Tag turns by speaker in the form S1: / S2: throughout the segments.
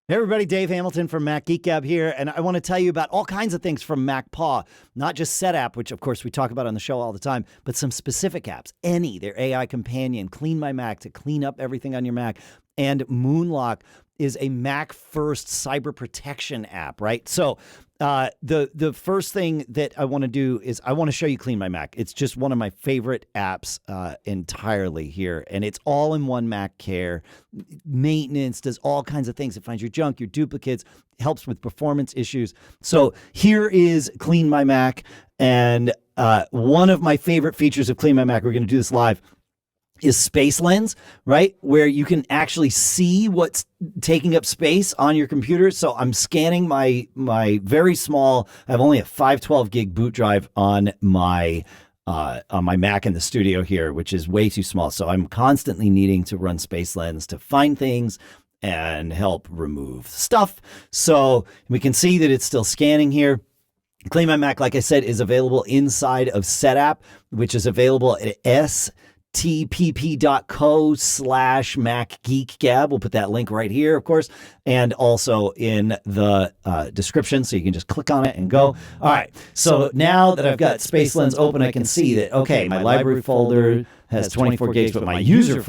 S1: Hey everybody, Dave Hamilton from Mac Geek Gab here, and I want to tell you about all kinds of things from MacPaw, not just Setapp, which of course we talk about on the show all the time, but some specific apps. Eney, their AI companion, CleanMyMac to clean up everything on your Mac, and Moonlock is a Mac-first cyber protection app, right? So the first thing that I want to do is I want to show you CleanMyMac. It's just one of my favorite apps entirely here, and it's all in one Mac care. Maintenance, does all kinds of things. It finds your junk, your duplicates, helps with performance issues. So here is CleanMyMac, and one of my favorite features of CleanMyMac, we're going to do this live, is Space Lens, right? Where you can actually see what's taking up space on your computer. So I'm scanning my very small, I have only a 512 gig boot drive on my Mac in the studio here, which is way too small. So I'm constantly needing to run Space Lens to find things and help remove stuff. So we can see that it's still scanning here. CleanMyMac, like I said, is available inside of Setapp, which is available at stpp.co/MacGeekGab. We'll put that link right here, of course, and also in the description, so you can just click on it and go. All right, so now that I've got Space Lens open, I can see that, okay, my library folder has 24 gigs, but my users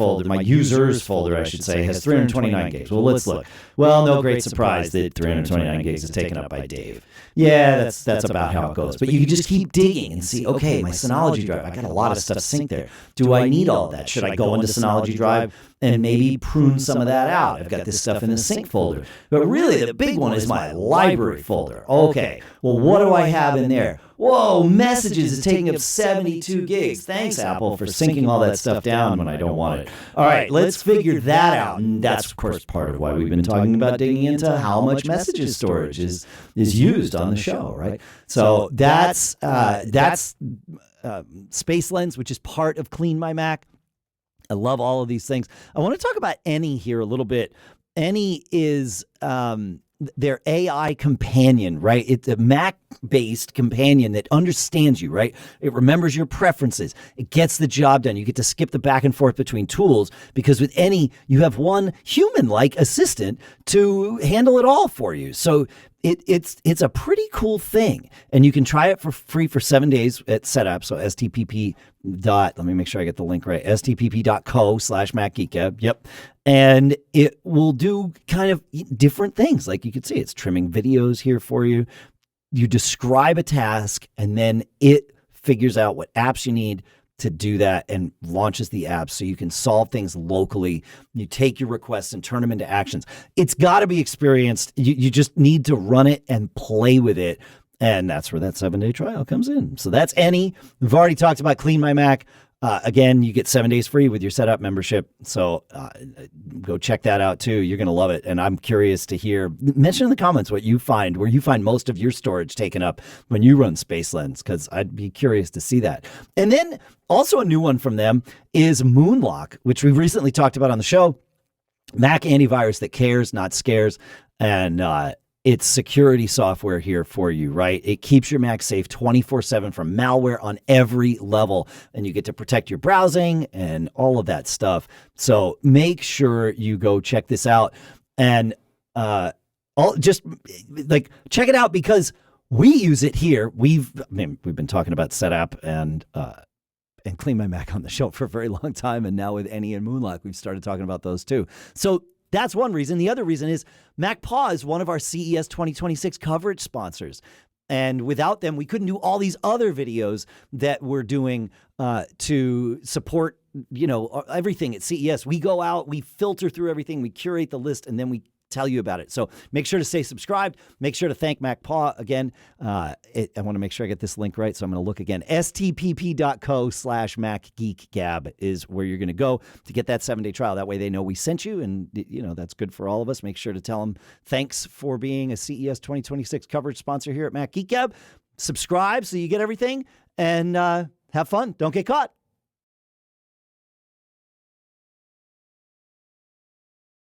S1: folder, I should say, has 329 gigs. Well, let's look. Well, no great surprise that 329 gigs is taken up by Dave. Yeah, that's about how it goes. But you can just keep digging and see, okay, my Synology drive, I got a lot of stuff synced there. Do I need all of that? Should I go into Synology drive and maybe prune some of that out? I've got this stuff in the sync folder. But really, the big one is my library folder. Okay, well, what do I have in there? Whoa, messages is taking up 72 gigs. Thanks, Apple, for syncing all that stuff down when I don't want it. All right, let's figure that out. And that's, of course, part of why we've been talking about digging into how much messages storage is used on the show, right? So that's Space Lens, which is part of CleanMyMac. I love all of these things. I want to talk about Eney here a little bit. Eney is their AI companion, right? It's a Mac-based companion that understands you, right? It remembers your preferences. It gets the job done. You get to skip the back and forth between tools because with Eney, you have one human-like assistant to handle it all for you. So it's a pretty cool thing, and you can try it for free for 7 days at Setapp. So let me make sure I get the link right. stpp.co/MacGeekGab. Yep. And it will do kind of different things. Like you can see, it's trimming videos here for you. You describe a task, and then it figures out what apps you need to do that and launches the app so you can solve things locally. You take your requests and turn them into actions. It's got to be experienced. You just need to run it and play with it. And that's where that 7-day trial comes in. So that's Eney. We've already talked about CleanMyMac. Again, you get 7 days free with your Setapp membership. So go check that out too. You're going to love it. And I'm curious to hear, mention in the comments what you find, where you find most of your storage taken up when you run Space Lens, because I'd be curious to see that. And then also a new one from them is Moonlock, which we recently talked about on the show. Mac antivirus that cares, not scares. And it's security software here for you, right? It keeps your Mac safe 24/7 from malware on every level, and you get to protect your browsing and all of that stuff. So make sure you go check this out, and check it out because we use it here. We've been talking about Setapp and CleanMyMac on the show for a very long time, and now with Eney and Moonlock, we've started talking about those too. So that's one reason. The other reason is MacPaw is one of our CES 2026 coverage sponsors. And without them, we couldn't do all these other videos that we're doing to support, everything at CES. We go out, we filter through everything, we curate the list, and then we tell you about it. So make sure to stay subscribed. Make sure to thank MacPaw again. I want to make sure I get this link right, so I'm going to look again. stpp.co/MacGeekGab is where you're going to go to get that 7-day trial. That way they know we sent you, and that's good for all of us. Make sure to tell them thanks for being a CES 2026 coverage sponsor here at Mac Geek Gab. Subscribe so you get everything, and have fun. Don't get caught.